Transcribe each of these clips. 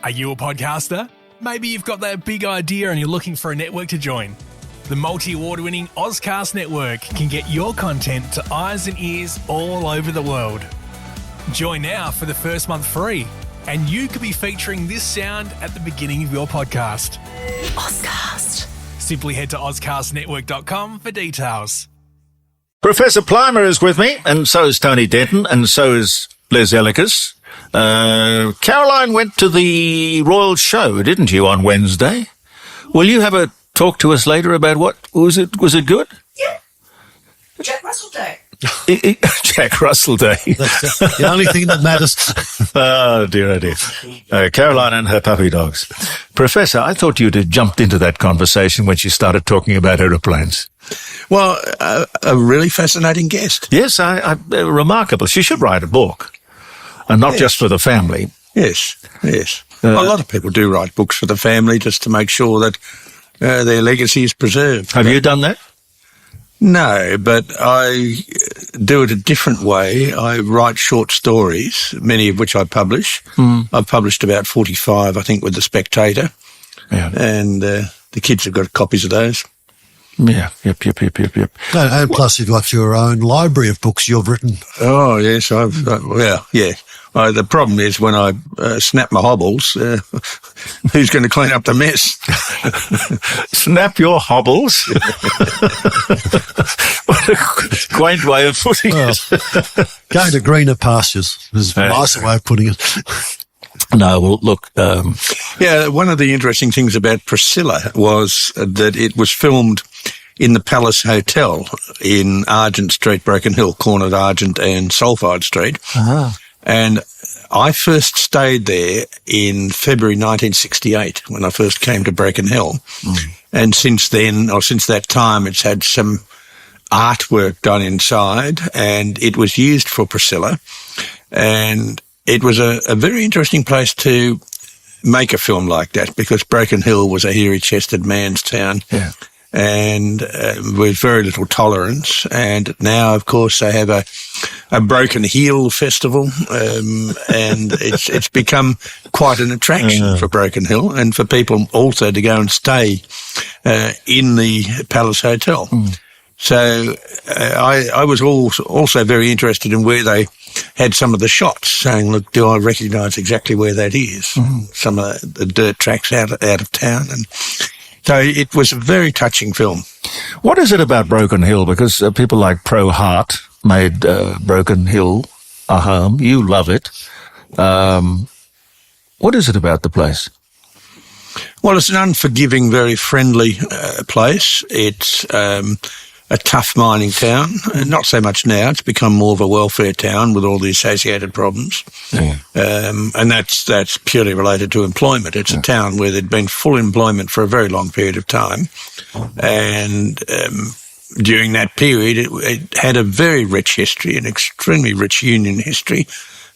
Are you a podcaster? Maybe you've got that big idea and you're looking for a network to join. The multi-award-winning Ozcast network can get your content to eyes and ears all over the world. Join now for the first month free, and you could be featuring this sound at the beginning of your podcast. Ozcast. Simply head to ozcastnetwork.com for details. Professor Plimer is with me, and so is Tony Denton, and so is Les Eleces. Caroline went to the Royal Show, didn't you, on Wednesday? Will you have a talk to us later about what was it? Was it good? Yeah. Jack Russell Day. Jack Russell Day. That's the only thing that matters. Oh, dear, oh, dear. Caroline and her puppy dogs. Professor, I thought you'd have jumped into that conversation when she started talking about aeroplanes. Well, a really fascinating guest. Yes, remarkable. She should write a book, and not just for the family. Yes. A lot of people do write books for the family just to make sure that their legacy is preserved. Have you done that? No, but I do it a different way. I write short stories, many of which I publish. I've published about 45, I think, with The Spectator. Yeah. And the kids have got copies of those. Yeah, yep. And plus you've got your own library of books you've written. Oh, yes, yeah. The problem is when I snap my hobbles, who's going to clean up the mess? Snap your hobbles? What a quaint way of putting it. Going to greener pastures is a nicer way of putting it. No, well, look. Yeah, one of the interesting things about Priscilla was that it was filmed in the Palace Hotel in Argent Street, Broken Hill, corner of Argent and Sulphide Street. Uh-huh. And I first stayed there in February 1968 when I first came to Broken Hill. And since then, or since that time, it's had some artwork done inside, and it was used for Priscilla. And it was a very interesting place to make a film like that because Broken Hill was a hairy-chested man's town. Yeah. And with very little tolerance. And now, of course, they have a Broken Heel festival, and it's become quite an attraction for Broken Hill and for people also to go and stay in the Palace Hotel. So I was also very interested in where they had some of the shots, saying, look, do I recognise exactly where that is? Some of the dirt tracks out of town. And so it was a very touching film. What is it about Broken Hill? Because people like Pro Hart made Broken Hill a home. You love it. What is it about the place? Well, it's an unforgiving, very friendly place. It's a tough mining town. Not so much now. It's become more of a welfare town with all the associated problems. Yeah. And that's purely related to employment. It's a town where there'd been full employment for a very long period of time. And during that period, it had a very rich history, an extremely rich union history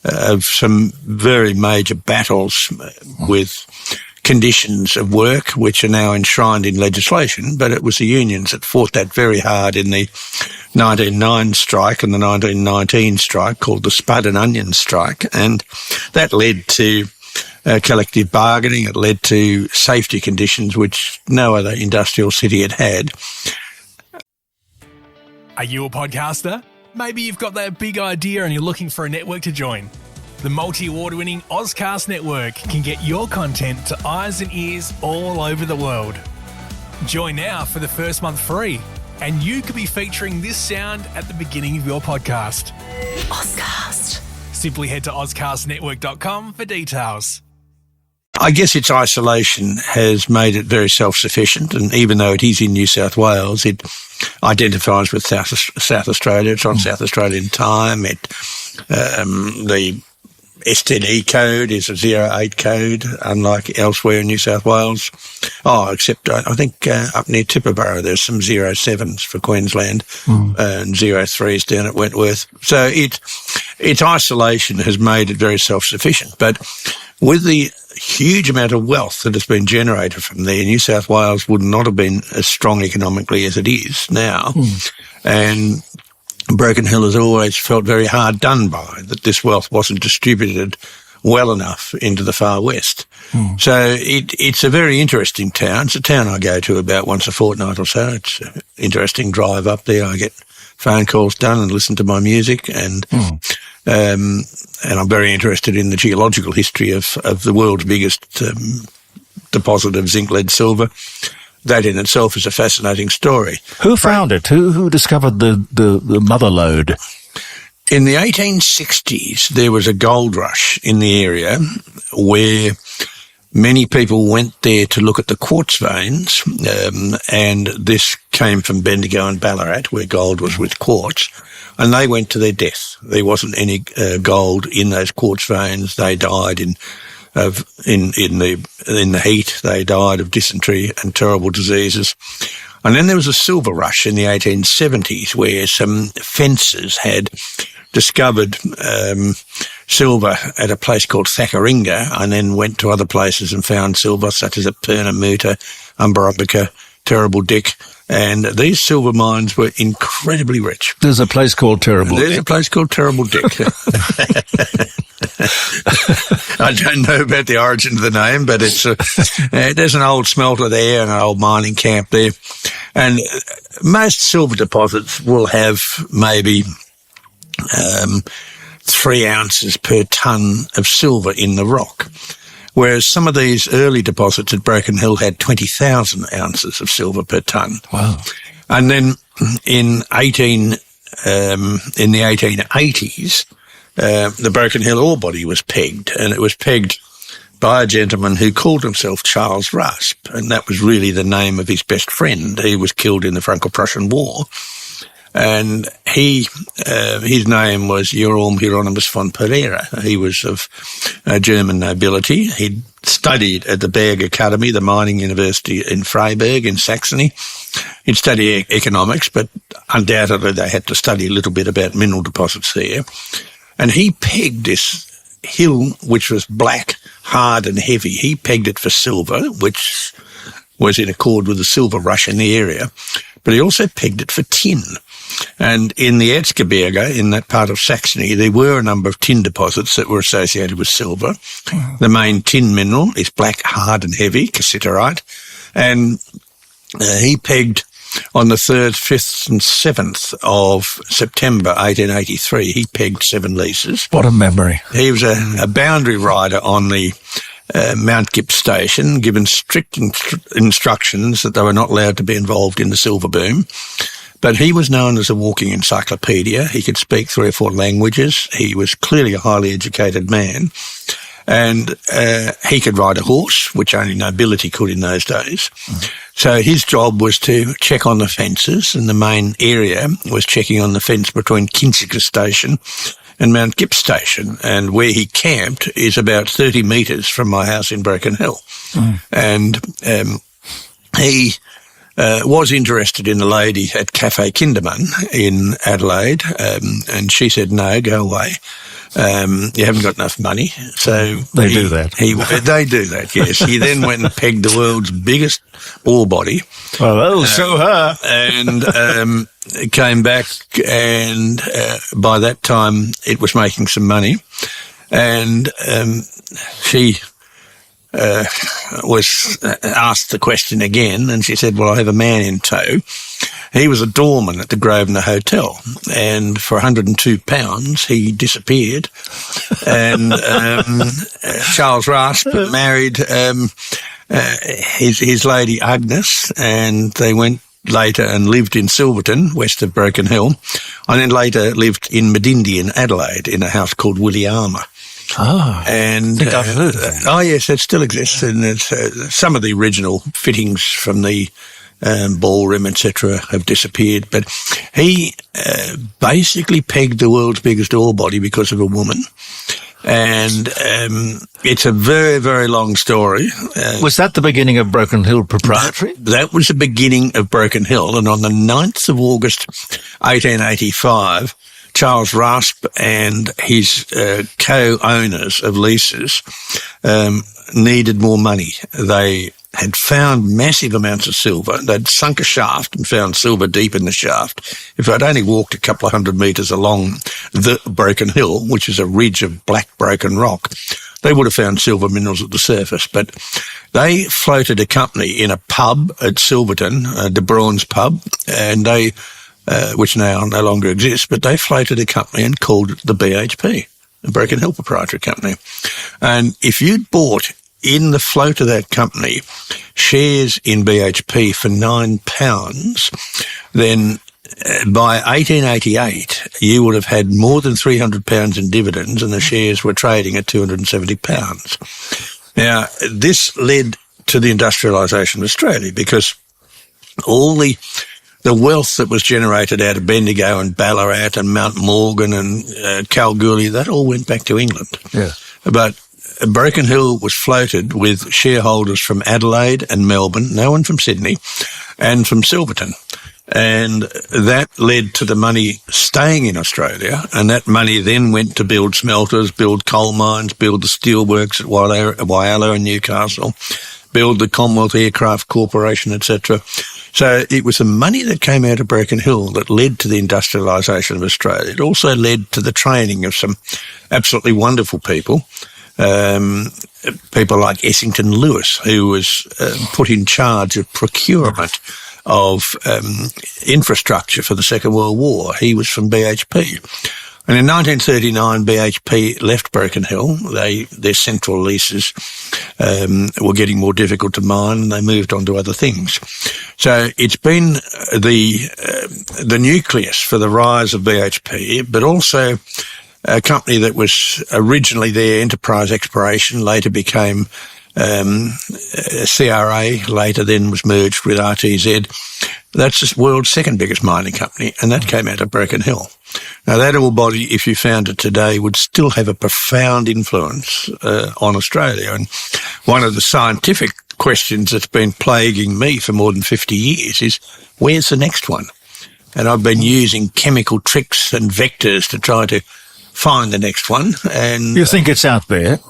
of some very major battles with conditions of work which are now enshrined in legislation, but it was the unions that fought that very hard in the 1909 strike and the 1919 strike called the Spud and Onion strike, and that led to collective bargaining. It led to safety conditions which no other industrial city had had. Are you a podcaster? Maybe you've got that big idea and you're looking for a network to join. The multi-award-winning Ozcast network can get your content to eyes and ears all over the world. Join now for the first month free, and you could be featuring this sound at the beginning of your podcast. Ozcast. Simply head to ozcastnetwork.com for details. I guess its isolation has made it very self-sufficient, and even though it is in New South Wales, it identifies with South Australia. It's on South Australian time. The STD code is a 08 code, unlike elsewhere in New South Wales. Except I think up near Tibooburra there's some 07s for Queensland and 03s down at Wentworth. So its isolation has made it very self-sufficient. But with the huge amount of wealth that has been generated from there, New South Wales would not have been as strong economically as it is now. And Broken Hill has always felt very hard done by, that this wealth wasn't distributed well enough into the far west. So it's a very interesting town. It's a town I go to about once a fortnight or so. It's an interesting drive up there. I get phone calls done and listen to my music, and I'm very interested in the geological history of the world's biggest deposit of zinc, lead, silver. That in itself is a fascinating story. Who found it? Who discovered the mother lode? In the 1860s, there was a gold rush in the area where many people went there to look at the quartz veins, and this came from Bendigo and Ballarat, where gold was with quartz, and they went to their death. There wasn't any gold in those quartz veins. They died in the heat. They died of dysentery and terrible diseases. And then there was a silver rush in the 1870s where some fencers had discovered silver at a place called Thackeringa, and then went to other places and found silver such as at Pernamuta, Umberumbica, Terrible Dick, and these silver mines were incredibly rich. There's a place called Terrible Dick. There's a place called Terrible Dick. I don't know about the origin of the name, but it's there's an old smelter there and an old mining camp there. And most silver deposits will have maybe 3 ounces per tonne of silver in the rock, whereas some of these early deposits at Broken Hill had 20,000 ounces of silver per tonne. Wow. And then in the 1880s, the Broken Hill ore body was pegged, and it was pegged by a gentleman who called himself Charles Rasp, and that was really the name of his best friend. He was killed in the Franco-Prussian War, and his name was Jerome Hieronymus von Pereira. He was of German nobility. He'd studied at the Berg Academy, the mining university in Freiburg in Saxony. He'd studied economics, but undoubtedly they had to study a little bit about mineral deposits there. And he pegged this hill, which was black, hard and heavy. He pegged it for silver, which was in accord with the silver rush in the area. But he also pegged it for tin. And in the Erzgebirge, in that part of Saxony, there were a number of tin deposits that were associated with silver. The main tin mineral is black, hard and heavy, cassiterite. And he pegged on the 3rd, 5th and 7th of September 1883, he pegged 7 leases. What a memory. He was a boundary rider on the Mount Gipp station, given strict instructions that they were not allowed to be involved in the silver boom. But he was known as a walking encyclopedia. He could speak 3 or 4 languages. He was clearly a highly educated man. And he could ride a horse, which only nobility could in those days. So his job was to check on the fences, and the main area was checking on the fence between Kinziger Station and Mount Gipp Station. And where he camped is about 30 metres from my house in Broken Hill. And he was interested in a lady at Cafe Kinderman in Adelaide, and she said, no, go away. You haven't got enough money. So They do that. They do that, yes. He then went and pegged the world's biggest ore body. Well, that'll show her. And came back, and by that time it was making some money. And she was asked the question again, and she said, well, I have a man in tow. He was a doorman at the Grosvenor Hotel, and for £102 he disappeared. And Charles Rasp married his lady Agnes, and they went later and lived in Silverton, west of Broken Hill, and then later lived in Medindie in Adelaide in a house called Williama. Oh, and I think I've heard of that. Oh yes, it still exists, and it's, some of the original fittings from the ballroom, etc., have disappeared. But he basically pegged the world's biggest ore body because of a woman, and it's a very, very long story. Was that the beginning of Broken Hill Proprietary? That was the beginning of Broken Hill, and on the 9th of August 1885, Charles Rasp and his co-owners of leases needed more money. They had found massive amounts of silver. They'd sunk a shaft and found silver deep in the shaft. If they'd only walked a couple of 100 metres along the Broken Hill, which is a ridge of black broken rock, they would have found silver minerals at the surface. But they floated a company in a pub at Silverton, De Bruyn's pub, and they, which now no longer exists, but they floated a company and called it the BHP, the Broken Hill Proprietary Company. And if you'd bought in the float of that company shares in BHP for £9, then by 1888, you would have had more than £300 in dividends, and the shares were trading at £270. Now, this led to the industrialisation of Australia, because all the wealth that was generated out of Bendigo and Ballarat and Mount Morgan and Kalgoorlie, that all went back to England. Yeah. But Broken Hill was floated with shareholders from Adelaide and Melbourne, no one from Sydney, and from Silverton. And that led to the money staying in Australia, and that money then went to build smelters, build coal mines, build the steelworks at Whyalla and Newcastle, build the Commonwealth Aircraft Corporation, etc. So it was the money that came out of Broken Hill that led to the industrialisation of Australia. It also led to the training of some absolutely wonderful people. People like Essington Lewis, who was put in charge of procurement of infrastructure for the Second World War. He was from BHP. And in 1939, BHP left Broken Hill. Their central leases were getting more difficult to mine, and they moved on to other things. So it's been the nucleus for the rise of BHP, but also a company that was originally there, Enterprise Exploration, later became CRA, later then was merged with RTZ. That's the world's second biggest mining company, and that came out of Broken Hill. Now, that ore body, if you found it today, would still have a profound influence on Australia. And one of the scientific questions that's been plaguing me for more than 50 years is, where's the next one? And I've been using chemical tricks and vectors to try to find the next one. And You think it's out there?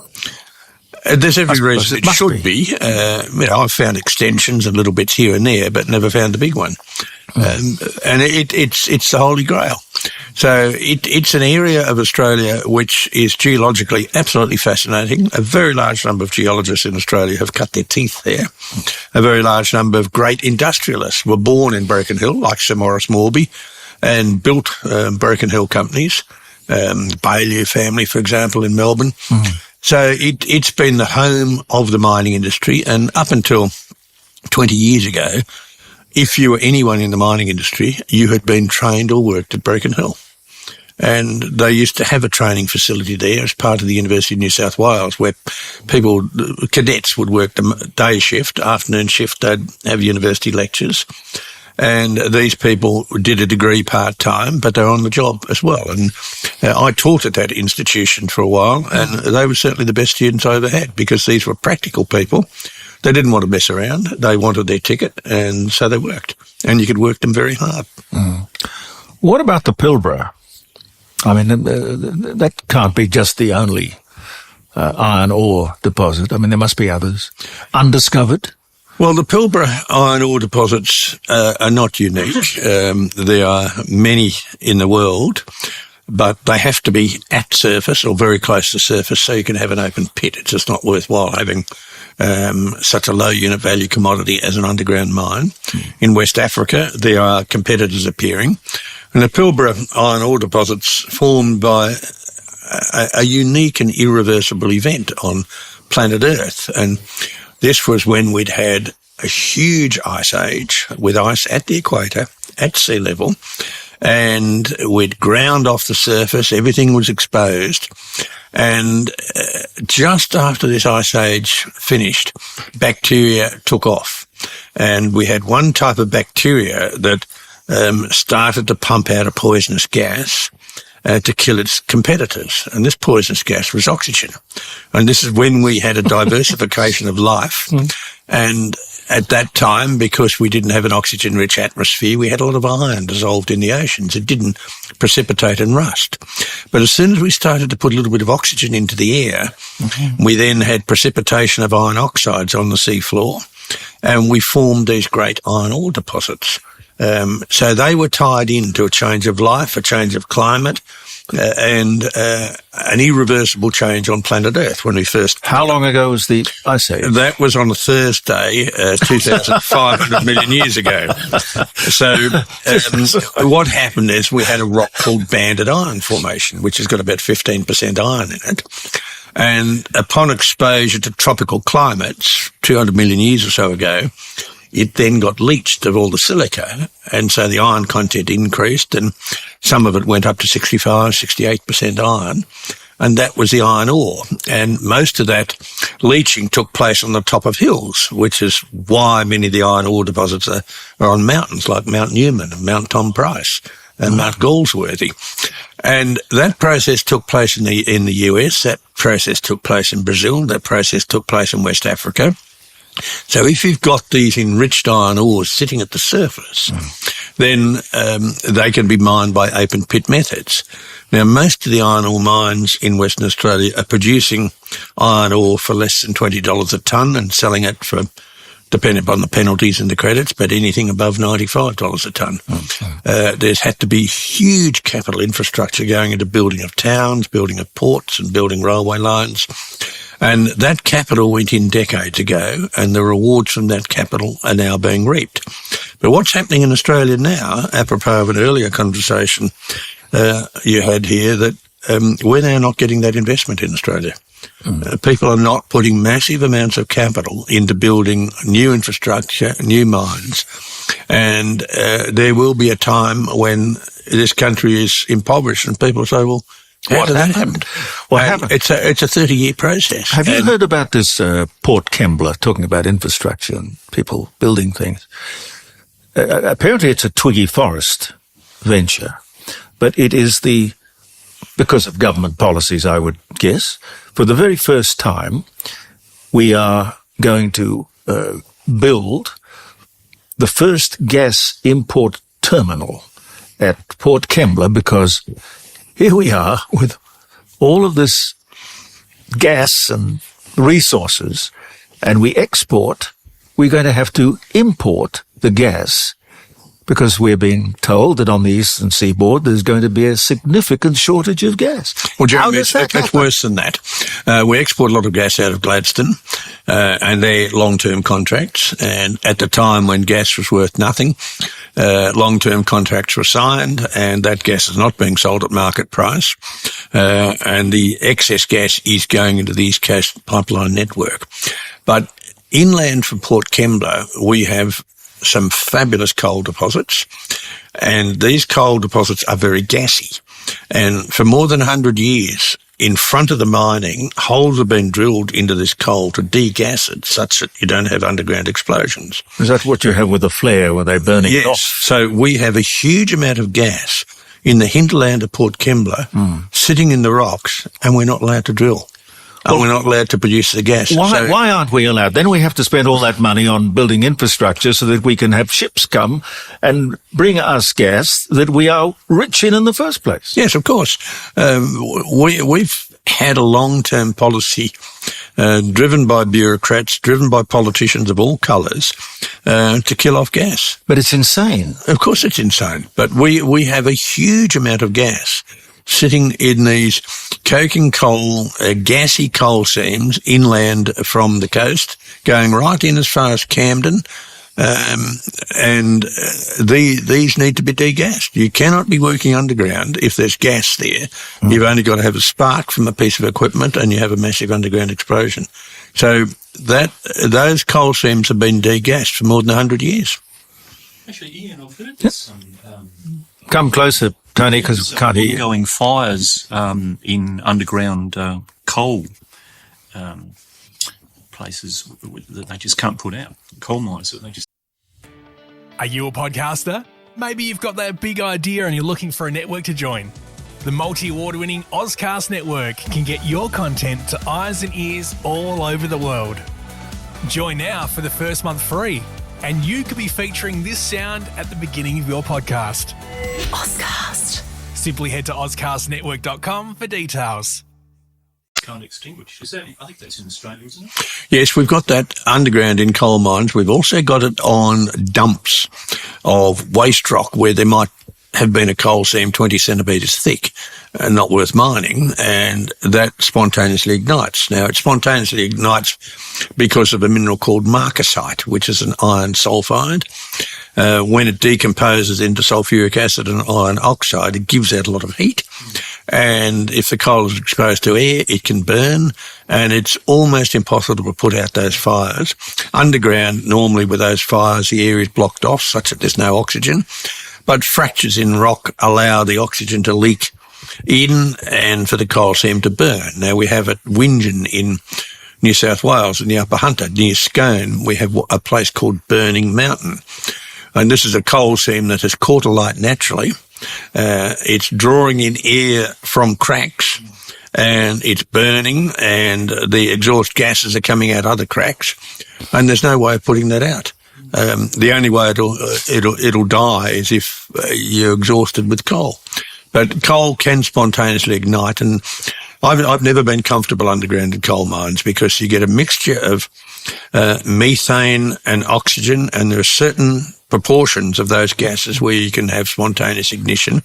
There's every reason it should be. I've found extensions and little bits here and there, but never found the big one. And it's the Holy Grail. So it's an area of Australia which is geologically absolutely fascinating. A very large number of geologists in Australia have cut their teeth there. A very large number of great industrialists were born in Broken Hill, like Sir Maurice Morby, and built Broken Hill companies. Baillieu family, for example, in Melbourne. So it's been the home of the mining industry, and up until 20 years ago, if you were anyone in the mining industry, you had been trained or worked at Broken Hill. And they used to have a training facility there as part of the University of New South Wales, where cadets would work the day shift, afternoon shift, they'd have university lectures. And these people did a degree part-time, but they're on the job as well. And I taught at that institution for a while, and they were certainly the best students I ever had, because these were practical people. They didn't want to mess around. They wanted their ticket, and so they worked. And you could work them very hard. What about the Pilbara? I mean, that can't be just the only iron ore deposit. I mean, there must be others. Undiscovered? Well, the Pilbara iron ore deposits are not unique. There are many in the world, but they have to be at surface or very close to surface so you can have an open pit. It's just not worthwhile having such a low unit value commodity as an underground mine. In West Africa, there are competitors appearing. And the Pilbara iron ore deposits formed by a unique and irreversible event on planet Earth. And this was when we'd had a huge ice age with ice at the equator, at sea level, and we'd ground off the surface, everything was exposed. And just after this ice age finished, bacteria took off. And we had one type of bacteria that started to pump out a poisonous gas to kill its competitors. And this poisonous gas was oxygen. And this is when we had a diversification of life. And at that time, because we didn't have an oxygen-rich atmosphere, we had a lot of iron dissolved in the oceans. It didn't precipitate and rust. But as soon as we started to put a little bit of oxygen into the air, we then had precipitation of iron oxides on the seafloor, and we formed these great iron ore deposits. So they were tied into a change of life, a change of climate, and an irreversible change on planet Earth when we first... How long ago was the Ice Age? That was on a Thursday, 2,500 million years ago. So what happened is we had a rock called Banded Iron Formation, which has got about 15% iron in it. And upon exposure to tropical climates 200 million years or so ago, it then got leached of all the silica, and so the iron content increased, and some of it went up to 65, 68% iron, and that was the iron ore. And most of that leaching took place on the top of hills, which is why many of the iron ore deposits are on mountains like Mount Newman and Mount Tom Price and Mount Galsworthy. And that process took place in the US, that process took place in Brazil, that process took place in West Africa. So if you've got these enriched iron ores sitting at the surface, then they can be mined by open pit methods. Now, most of the iron ore mines in Western Australia are producing iron ore for less than $20 a tonne and selling it for, depending upon the penalties and the credits, but anything above $95 a tonne. There's had to be huge capital infrastructure going into building of towns, building of ports and building railway lines. And that capital went in decades ago, and the rewards from that capital are now being reaped. But what's happening in Australia now, apropos of an earlier conversation you had here, that we're now not getting that investment in Australia. People are not putting massive amounts of capital into building new infrastructure, new mines, and there will be a time when this country is impoverished and people say, well, how did that happen? What happened? It's a 30-year process. Have you heard about this Port Kembla, talking about infrastructure and people building things? Apparently it's a Twiggy Forest venture, but it is because of government policies, I would guess, for the very first time, we are going to build the first gas import terminal at Port Kembla, because here we are with all of this gas and resources, and we export. We're going to have to import the gas because we're being told that on the eastern seaboard there's going to be a significant shortage of gas. Well, Jeremy, it's worse than that. We export a lot of gas out of Gladstone, and they're long-term contracts. And at the time when gas was worth nothing, long-term contracts were signed, and that gas is not being sold at market price. And the excess gas is going into the East Coast pipeline network. But inland from Port Kembla, we have some fabulous coal deposits, and these coal deposits are very gassy. And for more than 100 years, in front of the mining, holes have been drilled into this coal to degas it such that you don't have underground explosions. Is that what you have with a flare where they're burning it off? Yes. So we have a huge amount of gas in the hinterland of Port Kembla sitting in the rocks, and we're not allowed to drill. And we're not allowed to produce the gas. Why aren't we allowed? Then we have to spend all that money on building infrastructure so that we can have ships come and bring us gas that we are rich in the first place. Yes, of course. We've had a long-term policy driven by bureaucrats, driven by politicians of all colours, to kill off gas. But it's insane. Of course it's insane. But we have a huge amount of gas sitting in these coking coal, gassy coal seams inland from the coast, going right in as far as Camden, and these need to be degassed. You cannot be working underground if there's gas there. You've only got to have a spark from a piece of equipment and you have a massive underground explosion. So those coal seams have been degassed for more than 100 years. Actually, Ian, I've heard there's some... Come closer, Tony, because can't hear you. Ongoing fires in underground coal places that they just can't put out. Coal mines that they just... Are you a podcaster? Maybe you've got that big idea and you're looking for a network to join. The multi-award-winning Ozcast network can get your content to eyes and ears all over the world. Join now for the first month free, and you could be featuring this sound at the beginning of your podcast. Ozcast. Simply head to ozcastnetwork.com for details. Can't extinguish. Is that? I think that's in Australia, isn't it? Yes, we've got that underground in coal mines. We've also got it on dumps of waste rock where there might have been a coal seam 20 centimetres thick and not worth mining, and that spontaneously ignites. Now, it spontaneously ignites because of a mineral called marcasite, which is an iron sulfide. When it decomposes into sulfuric acid and iron oxide, it gives out a lot of heat. And if the coal is exposed to air, it can burn, and it's almost impossible to put out those fires. Underground, normally with those fires, the air is blocked off such that there's no oxygen, but fractures in rock allow the oxygen to leak in and for the coal seam to burn. Now, we have at Whingin in New South Wales, in the Upper Hunter, near Scone, we have a place called Burning Mountain. And this is a coal seam that has caught a light naturally. It's drawing in air from cracks, and it's burning, and the exhaust gases are coming out other cracks, and there's no way of putting that out. The only way it'll die is if you're exhausted with coal. But coal can spontaneously ignite, and I've never been comfortable underground in coal mines because you get a mixture of methane and oxygen, and there are certain proportions of those gases where you can have spontaneous ignition.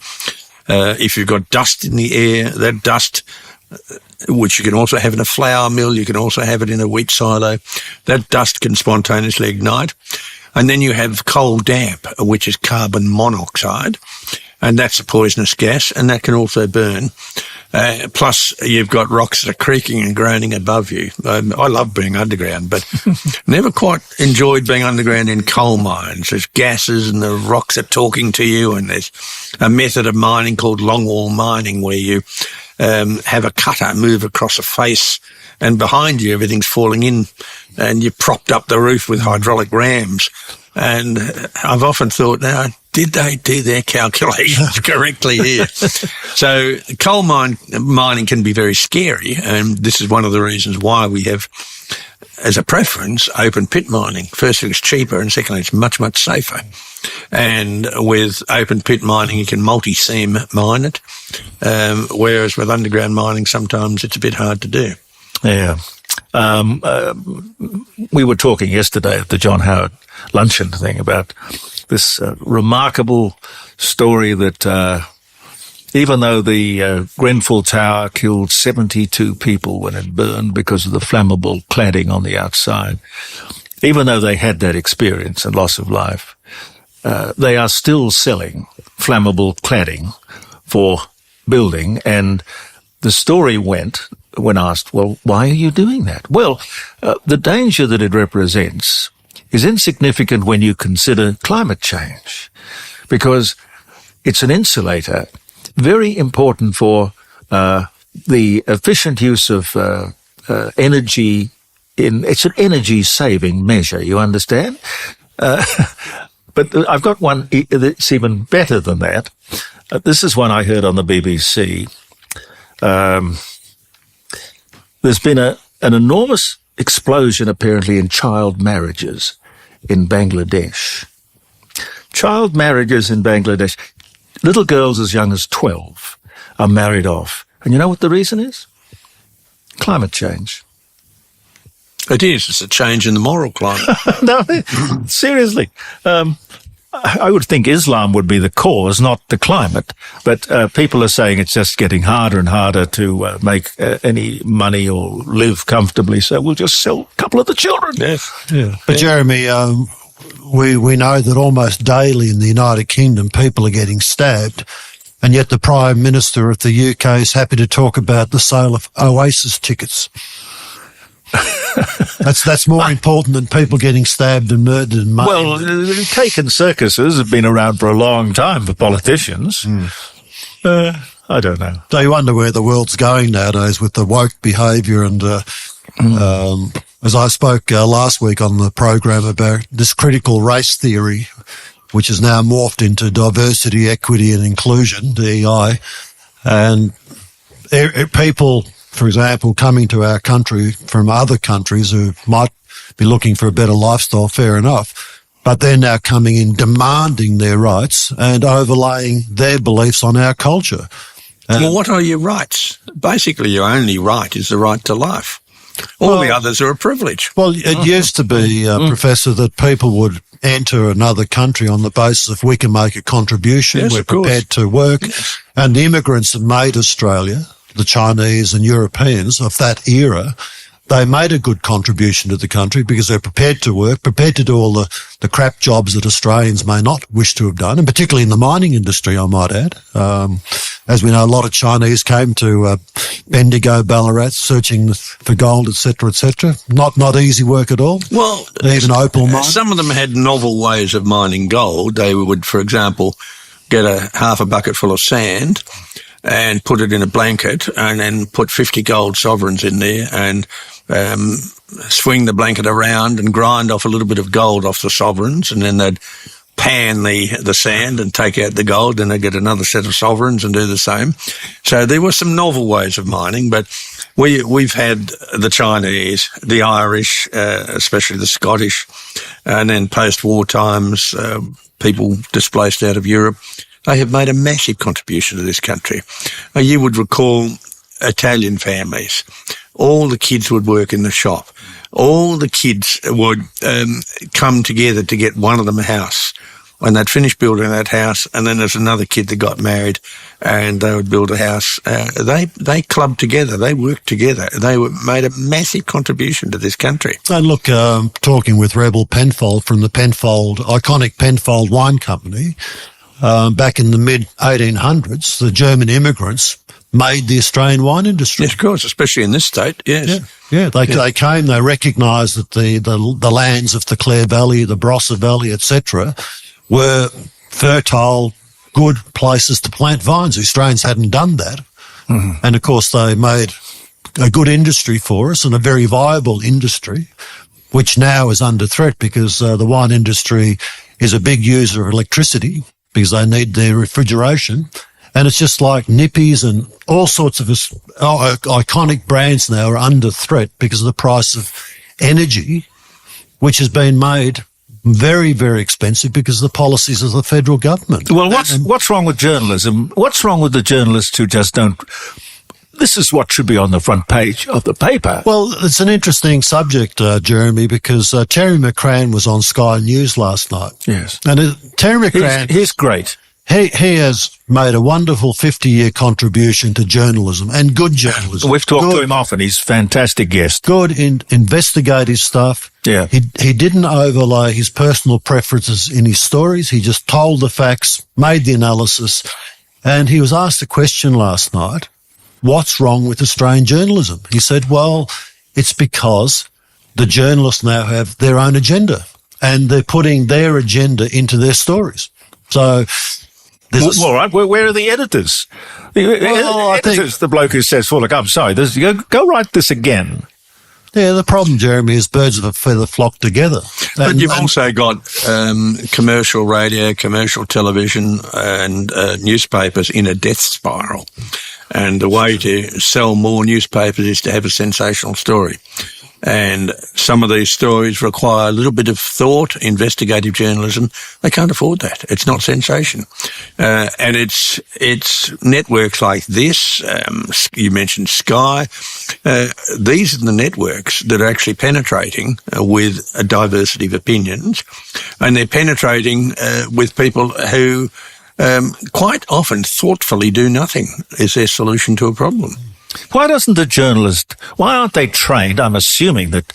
If you've got dust in the air, that dust, which you can also have in a flour mill, you can also have it in a wheat silo, that dust can spontaneously ignite. And then you have coal damp, which is carbon monoxide, and that's a poisonous gas, and that can also burn. Plus, you've got rocks that are creaking and groaning above you. I love being underground, but never quite enjoyed being underground in coal mines. There's gases and the rocks are talking to you, and there's a method of mining called longwall mining where you have a cutter move across a face, and behind you everything's falling in, and you propped up the roof with hydraulic rams. And I've often thought, now, did they do their calculations correctly here? So coal mining can be very scary, and this is one of the reasons why we have, as a preference, open pit mining. Firstly, it's cheaper, and secondly, it's much, much safer. And with open pit mining, you can multi-seam mine it, whereas with underground mining, sometimes it's a bit hard to do. Yeah. We were talking yesterday at the John Howard luncheon thing about this remarkable story that even though the Grenfell Tower killed 72 people when it burned because of the flammable cladding on the outside, even though they had that experience and loss of life, they are still selling flammable cladding for building. And the story went, when asked, well, why are you doing that? Well, the danger that it represents is insignificant when you consider climate change, because it's an insulator, very important for the efficient use of energy. It's an energy-saving measure, you understand? But I've got one that's even better than that. This is one I heard on the BBC. There's been an enormous explosion, apparently, in child marriages in Bangladesh. Child marriages in Bangladesh. Little girls as young as 12 are married off. And you know what the reason is? Climate change. It is. It's a change in the moral climate. No, seriously. I would think Islam would be the cause, not the climate. But people are saying it's just getting harder and harder to make any money or live comfortably. So we'll just sell a couple of the children. Yes. Yeah. But Jeremy, we know that almost daily in the United Kingdom people are getting stabbed, and yet the Prime Minister of the UK is happy to talk about the sale of Oasis tickets. That's more important than people getting stabbed and murdered and maimed. Well, cake and circuses have been around for a long time for politicians. I don't know. So you wonder where the world's going nowadays with the woke behaviour. And as I spoke last week on the program about this critical race theory, which is now morphed into diversity, equity and inclusion, DEI, and people, for example, coming to our country from other countries who might be looking for a better lifestyle, fair enough, but they're now coming in demanding their rights and overlaying their beliefs on our culture. Well, what are your rights? Basically, your only right is the right to life. All the others are a privilege. Well, it used to be, Professor, that people would enter another country on the basis if we can make a contribution, Yes, we're of course. prepared to work. Yes. And the immigrants that made Australia, the Chinese and Europeans of that era, they made a good contribution to the country because they're prepared to work, prepared to do all the crap jobs that Australians may not wish to have done, and particularly in the mining industry, I might add. As we know, a lot of Chinese came to Bendigo, Ballarat, searching for gold, etc., etc. Not easy work at all. Well, even opal mining. Some of them had novel ways of mining gold. They would, for example, get half a bucket full of sand and put it in a blanket and then put 50 gold sovereigns in there and swing the blanket around and grind off a little bit of gold off the sovereigns, and then they'd pan the sand and take out the gold, and they'd get another set of sovereigns and do the same. So there were some novel ways of mining, but we've had the Chinese, the Irish, especially the Scottish, and then post-war times, people displaced out of Europe. They have made a massive contribution to this country. You would recall Italian families. All the kids would work in the shop. All the kids would come together to get one of them a house. When they'd finish building that house, and then there's another kid that got married, and they would build a house. They clubbed together. They worked together. They made a massive contribution to this country. And look, talking with Rebel Penfold from the iconic Penfold Wine Company, back in the mid-1800s, the German immigrants made the Australian wine industry. Yes, of course, especially in this state, yes. Yeah. They came, they recognised that the lands of the Clare Valley, the Barossa Valley, etc., were fertile, good places to plant vines. The Australians hadn't done that. Mm-hmm. And, of course, they made a good industry for us and a very viable industry, which now is under threat because the wine industry is a big user of electricity because they need their refrigeration. And it's just like Nippies and all sorts of iconic brands now are under threat because of the price of energy, which has been made very, very expensive because of the policies of the federal government. Well, what's wrong with journalism? What's wrong with the journalists who just don't... This is what should be on the front page of the paper. Well, it's an interesting subject, Jeremy, because Terry McCrann was on Sky News last night. Yes. And Terry McCrann... He's great. He has made a wonderful 50-year contribution to journalism and good journalism. We've talked to him often. He's a fantastic guest. Good investigative stuff. Yeah. He didn't overlay his personal preferences in his stories. He just told the facts, made the analysis, and he was asked a question last night, what's wrong with Australian journalism? He said, well, it's because the journalists now have their own agenda and they're putting their agenda into their stories. So... all right, where are the editors? Editors, the bloke who says, well, look, I'm sorry, go write this again. Yeah, the problem, Jeremy, is birds of a feather flock together. But you've also got commercial radio, commercial television and newspapers in a death spiral. And the way to sell more newspapers is to have a sensational story. And some of these stories require a little bit of thought, investigative journalism. They can't afford that. It's not sensation. And it's networks like this, you mentioned Sky, these are the networks that are actually penetrating with a diversity of opinions. And they're penetrating with people who quite often thoughtfully do nothing is their solution to a problem. Why aren't they trained? I'm assuming that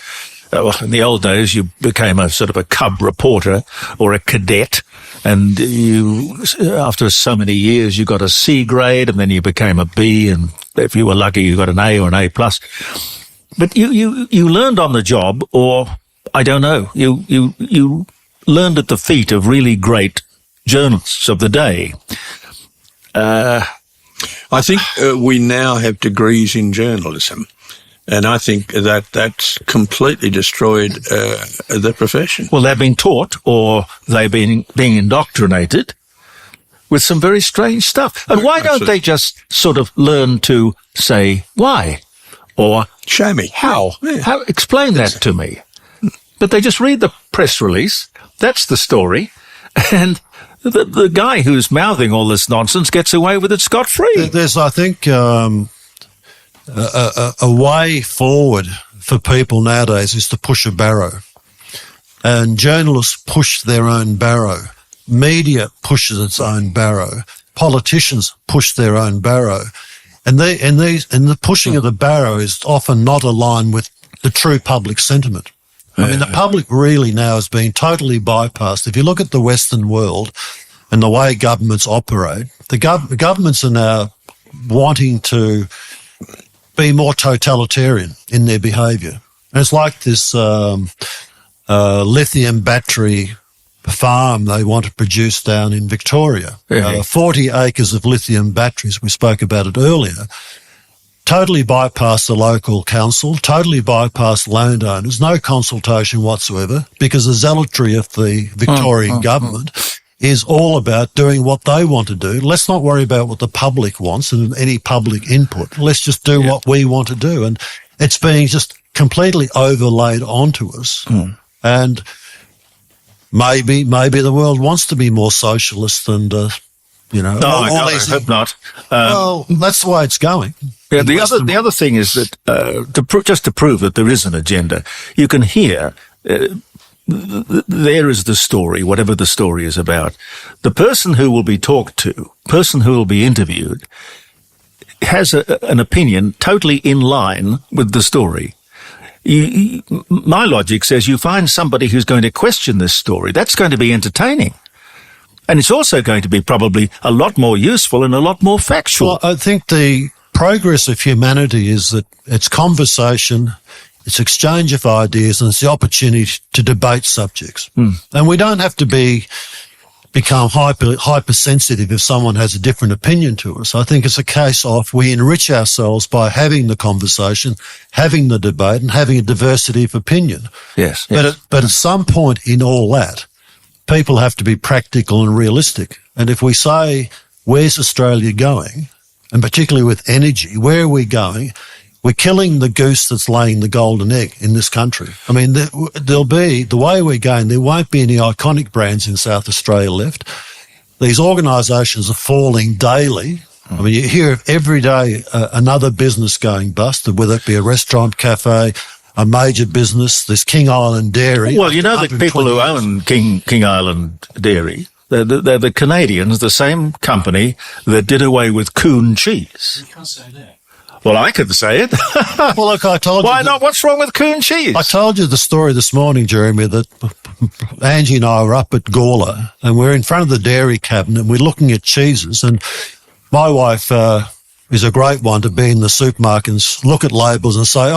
in the old days you became a sort of a cub reporter or a cadet, and you, after so many years, you got a C grade, and then you became a B, and if you were lucky, you got an A or an A+. But you learned on the job, or I don't know, you learned at the feet of really great journalists of the day. I think we now have degrees in journalism, and I think that's completely destroyed the profession. Well, they're being taught, or they're being indoctrinated with some very strange stuff. And why don't they just sort of learn to say why, or show me how? Yeah. How? Explain that to me. But they just read the press release. That's the story, and the guy who's mouthing all this nonsense gets away with it scot-free. There's, I think, a way forward for people nowadays is to push a barrow. And journalists push their own barrow. Media pushes its own barrow. Politicians push their own barrow. And the pushing of the barrow is often not aligned with the true public sentiment. I mean, the public really now is being totally bypassed. If you look at the Western world and the way governments operate, the governments are now wanting to be more totalitarian in their behaviour. And it's like this lithium battery farm they want to produce down in Victoria. 40 acres of lithium batteries, we spoke about it earlier, totally bypass the local council, totally bypass landowners, no consultation whatsoever, because the zealotry of the Victorian government is all about doing what they want to do. Let's not worry about what the public wants and any public input. Let's just do what we want to do. And it's being just completely overlaid onto us. And maybe the world wants to be more socialist and, No, I hope not. Well, that's the way it's going. Yeah, the other thing is that just to prove that there is an agenda, you can hear there is the story, whatever the story is about. The person who will be talked to, person who will be interviewed, has an opinion totally in line with the story. My logic says you find somebody who's going to question this story. That's going to be entertaining. And it's also going to be probably a lot more useful and a lot more factual. Well, I think the progress of humanity is that it's conversation, it's exchange of ideas, and it's the opportunity to debate subjects. And we don't have to become hypersensitive if someone has a different opinion to us. I think it's a case of we enrich ourselves by having the conversation, having the debate, and having a diversity of opinion. Yes. But at some point in all that, people have to be practical and realistic. And if we say, where's Australia going? And particularly with energy, where are we going? We're killing the goose that's laying the golden egg in this country. I mean, there'll be, the way we're going, there won't be any iconic brands in South Australia left. These organisations are falling daily. I mean, you hear every day another business going bust, whether it be a restaurant, cafe, a major business, this King Island Dairy. Well, you know the people who own King Island Dairy, they're the Canadians, the same company that did away with coon cheese. You can't say that. Well, I could say it. Well, look, I told you. Why not? What's wrong with coon cheese? I told you the story this morning, Jeremy, that Angie and I were up at Gawler and we're in front of the dairy cabinet and we're looking at cheeses, and my wife is a great one to be in the supermarket and look at labels and say,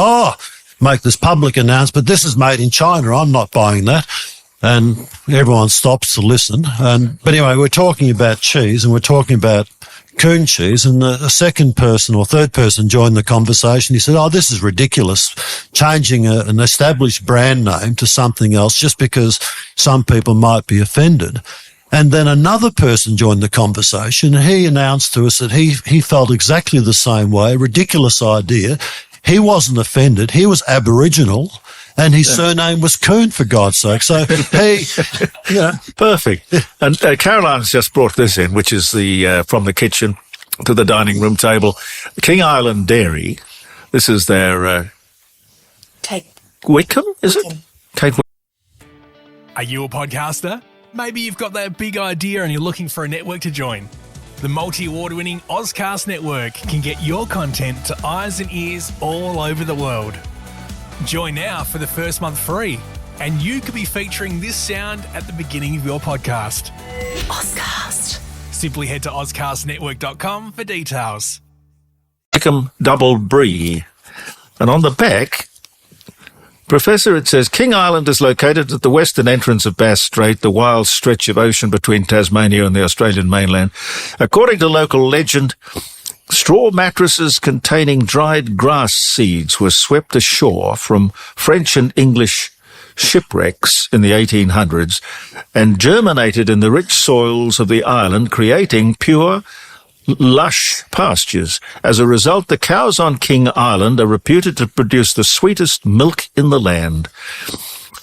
make this public announcement, this is made in China, I'm not buying that. And everyone stops to listen. But anyway, we're talking about cheese and we're talking about coon cheese, and a second person or third person joined the conversation. He said, this is ridiculous, changing an established brand name to something else just because some people might be offended. And then another person joined the conversation, and he announced to us that he felt exactly the same way, ridiculous idea. He wasn't offended. He was Aboriginal, and his surname was Coon, for God's sake. So Perfect. And Caroline's just brought this in, which is from the kitchen to the dining room table. King Island Dairy. This is their Kate Whitcomb, is it? Kate. Are you a podcaster? Maybe you've got that big idea and you're looking for a network to join. The multi-award-winning Ozcast network can get your content to eyes and ears all over the world. Join now for the first month free, and you could be featuring this sound at the beginning of your podcast. Ozcast. Simply head to ozcastnetwork.com for details. Whitcomb Double Brie. And on the back, Professor, it says, King Island is located at the western entrance of Bass Strait, the wild stretch of ocean between Tasmania and the Australian mainland. According to local legend, straw mattresses containing dried grass seeds were swept ashore from French and English shipwrecks in the 1800s and germinated in the rich soils of the island, creating pure, lush pastures. As a result, the cows on King Island are reputed to produce the sweetest milk in the land.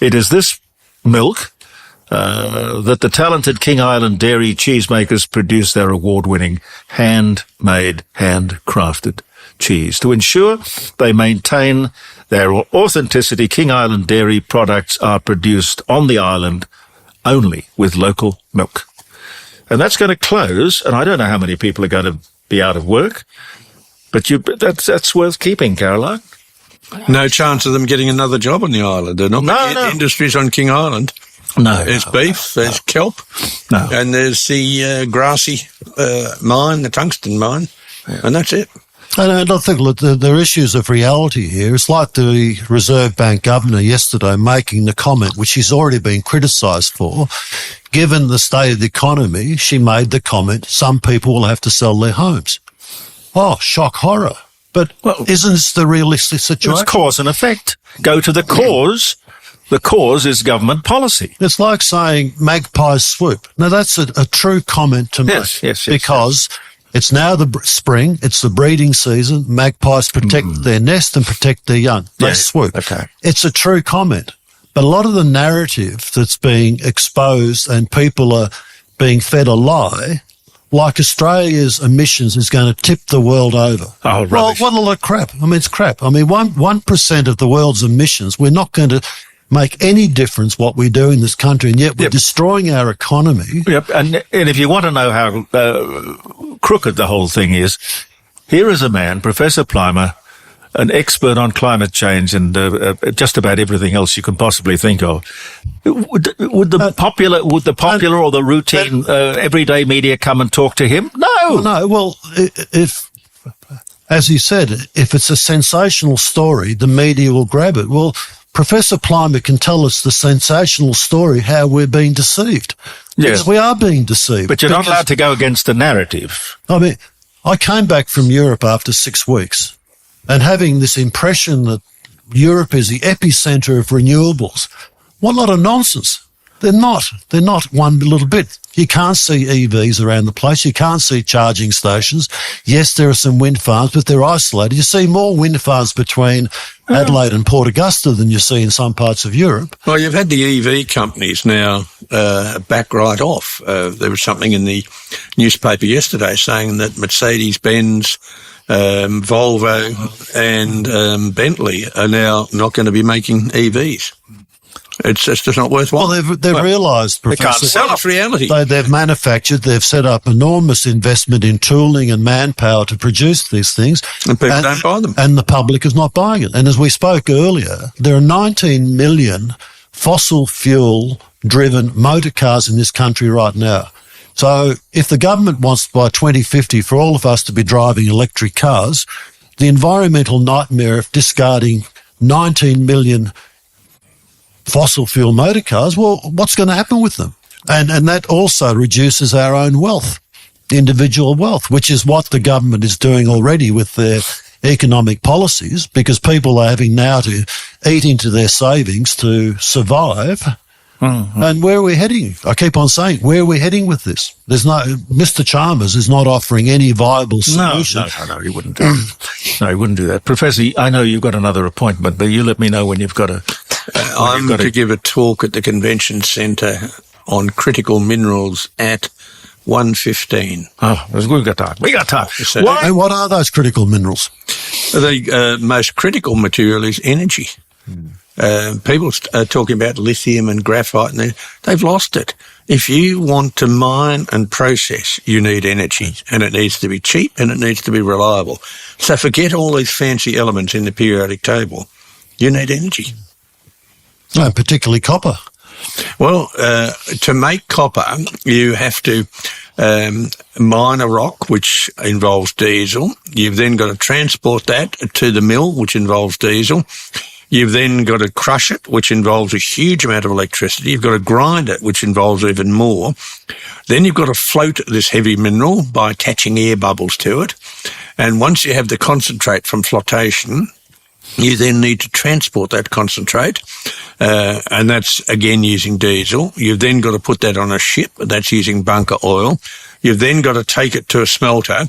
It is this milk that the talented King Island dairy cheesemakers produce their award-winning, handmade, handcrafted cheese. To ensure they maintain their authenticity, King Island dairy products are produced on the island only with local milk. And that's going to close, and I don't know how many people are going to be out of work, but that's worth keeping, Caroline. No chance of them getting another job on the island. They're not No. industries on King Island. No. There's beef, there's kelp, and there's the grassy mine, the tungsten mine, and that's it. And I think look, there are issues of reality here. It's like the Reserve Bank governor yesterday making the comment, which she's already been criticised for. Given the state of the economy, she made the comment, some people will have to sell their homes. Oh, shock horror. But isn't this the realistic situation? It's cause and effect. Go to the cause. The cause is government policy. It's like saying magpie's swoop. Now, that's a true comment to make. Yes, because it's now the spring, it's the breeding season. Magpies protect their nest and protect their young. They swoop. Okay. It's a true comment. But a lot of the narrative that's being exposed and people are being fed a lie, like Australia's emissions is going to tip the world over. Oh, rubbish. Well, what a lot of crap. I mean, it's crap. I mean, 1% of the world's emissions, we're not going to make any difference what we do in this country, and yet we're destroying our economy. Yep, and if you want to know how crooked the whole thing is, here is a man, Professor Plimer, an expert on climate change and just about everything else you can possibly think of. Would the popular or the routine everyday media come and talk to him? No. No, well, if, as he said, if it's a sensational story, the media will grab it. Well, Professor Plimer can tell us the sensational story, how we're being deceived. Yes. Because we are being deceived. But you're not allowed to go against the narrative. I mean, I came back from Europe after 6 weeks and having this impression that Europe is the epicenter of renewables. What a lot of nonsense. They're not. They're not one little bit. You can't see EVs around the place. You can't see charging stations. Yes, there are some wind farms, but they're isolated. You see more wind farms between Adelaide and Port Augusta than you see in some parts of Europe. Well, you've had the EV companies now back right off. There was something in the newspaper yesterday saying that Mercedes-Benz, Volvo and Bentley are now not going to be making EVs. It's just not worthwhile. Well, they've realised, Professor. They can't sell It's reality. They've manufactured, they've set up enormous investment in tooling and manpower to produce these things. And people don't buy them. And the public is not buying it. And as we spoke earlier, there are 19 million fossil fuel driven motor cars in this country right now. So if the government wants by 2050 for all of us to be driving electric cars, the environmental nightmare of discarding 19 million fossil fuel motor cars, well, what's going to happen with them? And that also reduces our own wealth, individual wealth, which is what the government is doing already with their economic policies, because people are having now to eat into their savings to survive. Mm-hmm. And where are we heading? I keep on saying, where are we heading with this? Mr. Chalmers is not offering any viable solution. No, he wouldn't do that. No, he wouldn't do that. Professor, I know you've got another appointment, but you let me know when you've got a... I'm to give a talk at the Convention Centre on critical minerals at 1:15. Oh, we've got time. We got time. And what are those critical minerals? The most critical material is energy. People are talking about lithium and graphite, and they've lost it. If you want to mine and process, you need energy, and it needs to be cheap and it needs to be reliable. So forget all these fancy elements in the periodic table. You need energy. No, particularly copper. Well, to make copper, you have to mine a rock, which involves diesel. You've then got to transport that to the mill, which involves diesel. You've then got to crush it, which involves a huge amount of electricity. You've got to grind it, which involves even more. Then you've got to float this heavy mineral by attaching air bubbles to it. And once you have the concentrate from flotation, you then need to transport that concentrate, and that's, again, using diesel. You've then got to put that on a ship. That's using bunker oil. You've then got to take it to a smelter,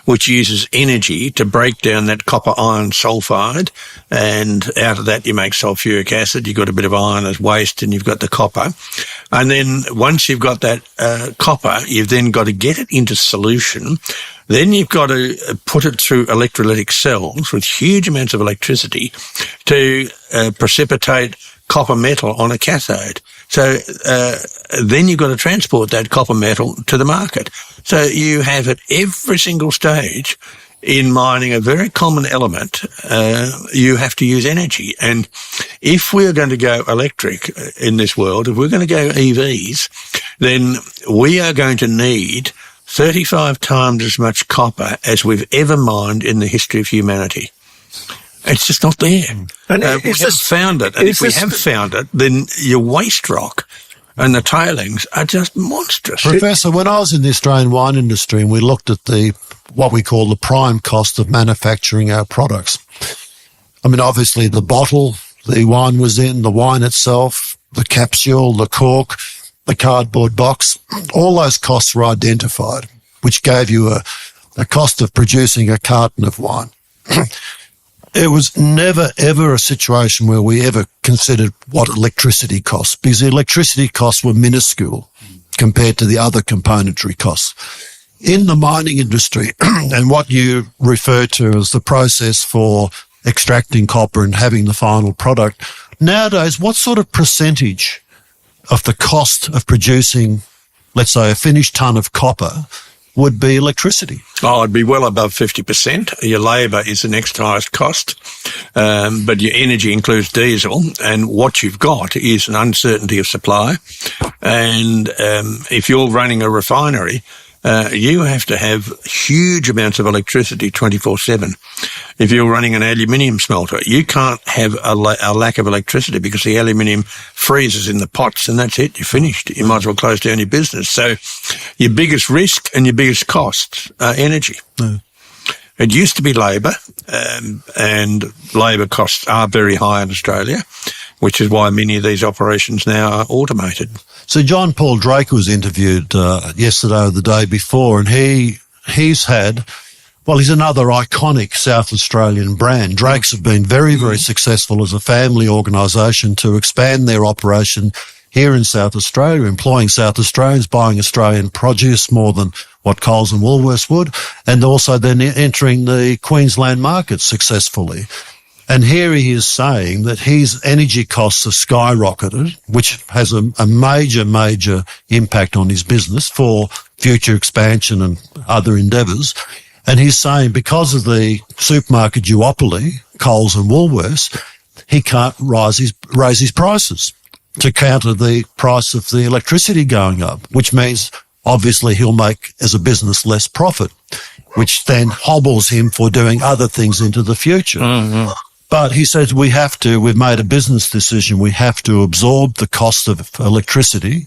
which uses energy to break down that copper iron sulfide, and out of that you make sulfuric acid. You've got a bit of iron as waste, and you've got the copper. And then once you've got that copper, you've then got to get it into solution. Then you've got to put it through electrolytic cells with huge amounts of electricity to precipitate copper metal on a cathode. So then you've got to transport that copper metal to the market. So you have at every single stage in mining a very common element. You have to use energy. And if we're going to go electric in this world, if we're going to go EVs, then we are going to need 35 times as much copper as we've ever mined in the history of humanity. It's just not there. And we haven't found it. And if we have found it, then your waste rock and the tailings are just monstrous. Professor, when I was in the Australian wine industry and we looked at what we call the prime cost of manufacturing our products, I mean, obviously the bottle the wine was in, the wine itself, the capsule, the cork, the cardboard box, all those costs were identified, which gave you a cost of producing a carton of wine. It was never, ever a situation where we ever considered what electricity costs, because the electricity costs were minuscule compared to the other componentry costs. In the mining industry, and what you refer to as the process for extracting copper and having the final product, nowadays, what sort of percentage of the cost of producing, let's say, a finished ton of copper would be electricity? Oh, it'd be well above 50%. Your labour is the next highest cost, but your energy includes diesel, and what you've got is an uncertainty of supply. And if you're running a refinery, you have to have huge amounts of electricity 24/7. If you're running an aluminium smelter, you can't have a lack of electricity because the aluminium freezes in the pots and that's it, you're finished. You might as well close down your business. So your biggest risk and your biggest costs are energy. Mm. It used to be labour, and labour costs are very high in Australia, which is why many of these operations now are automated. So John Paul Drake was interviewed yesterday or the day before, and he's had, well, he's another iconic South Australian brand. Drakes have been very, very successful as a family organisation to expand their operation here in South Australia, employing South Australians, buying Australian produce more than what Coles and Woolworths would, and also then entering the Queensland market successfully. And here he is saying that his energy costs have skyrocketed, which has a major, major impact on his business for future expansion and other endeavours. And he's saying because of the supermarket duopoly, Coles and Woolworths, he can't raise his prices to counter the price of the electricity going up, which means obviously he'll make, as a business, less profit, which then hobbles him for doing other things into the future. Mm-hmm. But he says we've made a business decision, we have to absorb the cost of electricity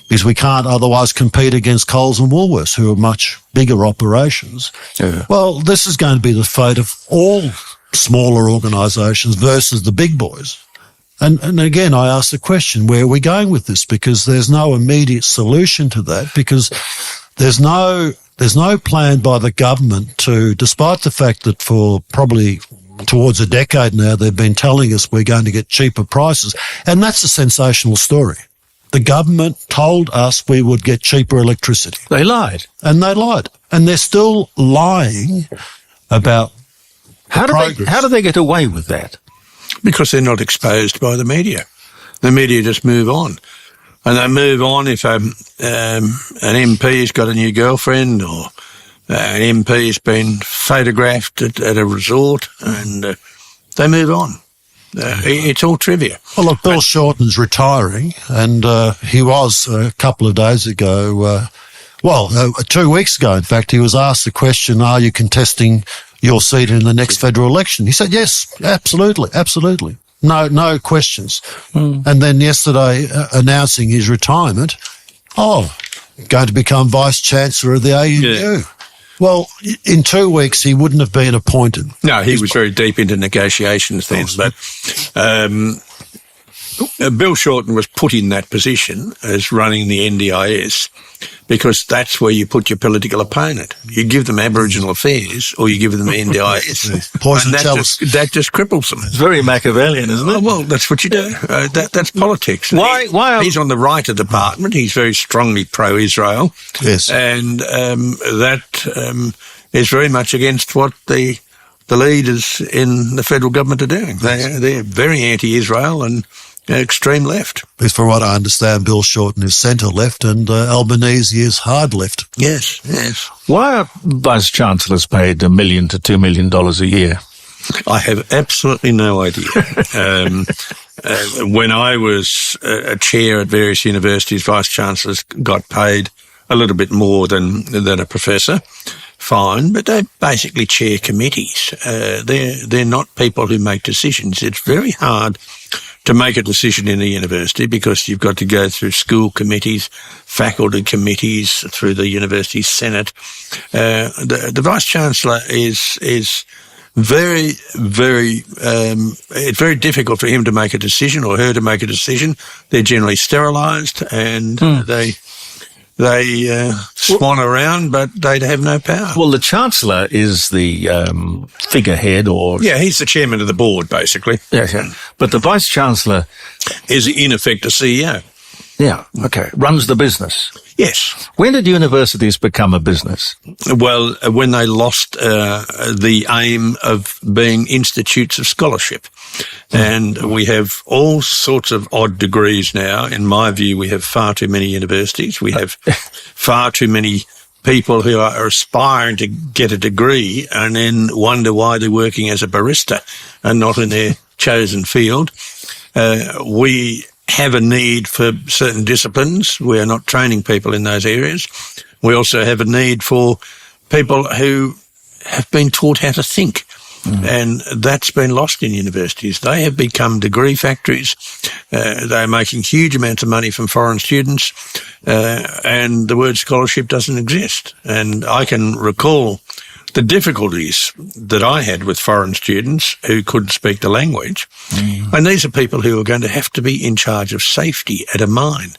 because we can't otherwise compete against Coles and Woolworths, who are much bigger operations. Yeah. Well, this is going to be the fate of all smaller organisations versus the big boys. And again, I ask the question, where are we going with this? Because there's no immediate solution to that, because there's no plan by the government to, despite the fact that for probably towards a decade now, they've been telling us we're going to get cheaper prices. And that's a sensational story. The government told us we would get cheaper electricity. They lied. And they lied. And they're still lying about progress. How do they get away with that? Because they're not exposed by the media. The media just move on. And they move on if an MP's got a new girlfriend, or an MP's been photographed at a resort, and they move on. It's all trivia. Well, look, Bill Shorten's retiring, and he was a couple of days ago, 2 weeks ago, in fact, he was asked the question, are you contesting your seat in the next federal election? He said, yes, absolutely, absolutely. No questions. Mm. And then yesterday, announcing his retirement, going to become Vice-Chancellor of the AUU. Yeah. Well, in 2 weeks, he wouldn't have been appointed. No, he was very deep into negotiations then. But Bill Shorten was put in that position as running the NDIS because that's where you put your political opponent. You give them Aboriginal affairs or you give them NDIS. Poison and chalice. that just cripples them. It's very Machiavellian, isn't it? Well, that's what you do. That's politics. He's on the right of the department. He's very strongly pro-Israel. Yes. And that is very much against what the leaders in the federal government are doing. They're very anti-Israel and extreme left. Because from what I understand, Bill Shorten is centre-left and Albanese is hard-left. Yes. Why are vice chancellors paid $1 million to $2 million a year? I have absolutely no idea. When I was a chair at various universities, vice chancellors got paid a little bit more than a professor. Fine, but they basically chair committees. They're not people who make decisions. It's very hard to make a decision in a university because you've got to go through school committees, faculty committees, through the university senate. The vice chancellor is very, very, it's very difficult for him to make a decision or her to make a decision. They're generally sterilised and they swan around, but they have no power. Well, the Chancellor is the figurehead or... Yeah, he's the chairman of the board, basically. Yeah. But the Vice-Chancellor... is, in effect, a CEO. Yeah, okay. Runs the business. Yes. When did universities become a business? Well, when they lost the aim of being institutes of scholarship. And we have all sorts of odd degrees now. In my view, we have far too many universities. We have far too many people who are aspiring to get a degree and then wonder why they're working as a barista and not in their chosen field. We have a need for certain disciplines. We are not training people in those areas. We also have a need for people who have been taught how to think. And that's been lost in universities. They have become degree factories. They're making huge amounts of money from foreign students, and the word scholarship doesn't exist. And I can recall the difficulties that I had with foreign students who couldn't speak the language. And these are people who are going to have to be in charge of safety at a mine.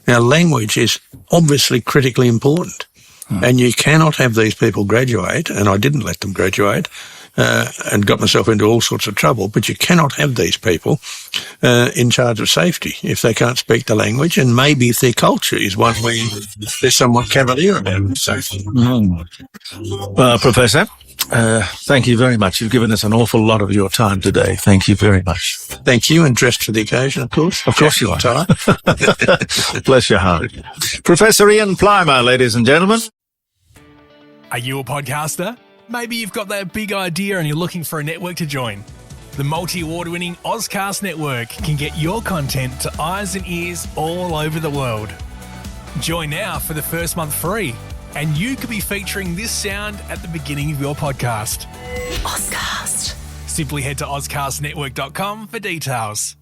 Now, language is obviously critically important. And you cannot have these people graduate, and I didn't let them graduate, and got myself into all sorts of trouble, but you cannot have these people in charge of safety if they can't speak the language, and maybe if their culture is one where they're somewhat cavalier about safety. Well, Professor, thank you very much. You've given us an awful lot of your time today. Thank you very much. Thank you, and dressed for the occasion, of course. Of course you are. Bless your heart. Professor Ian Plimer, ladies and gentlemen. Are you a podcaster? Maybe you've got that big idea and you're looking for a network to join. The multi-award-winning Ozcast network can get your content to eyes and ears all over the world. Join now for the first month free, and you could be featuring this sound at the beginning of your podcast. Ozcast. Simply head to ozcastnetwork.com for details.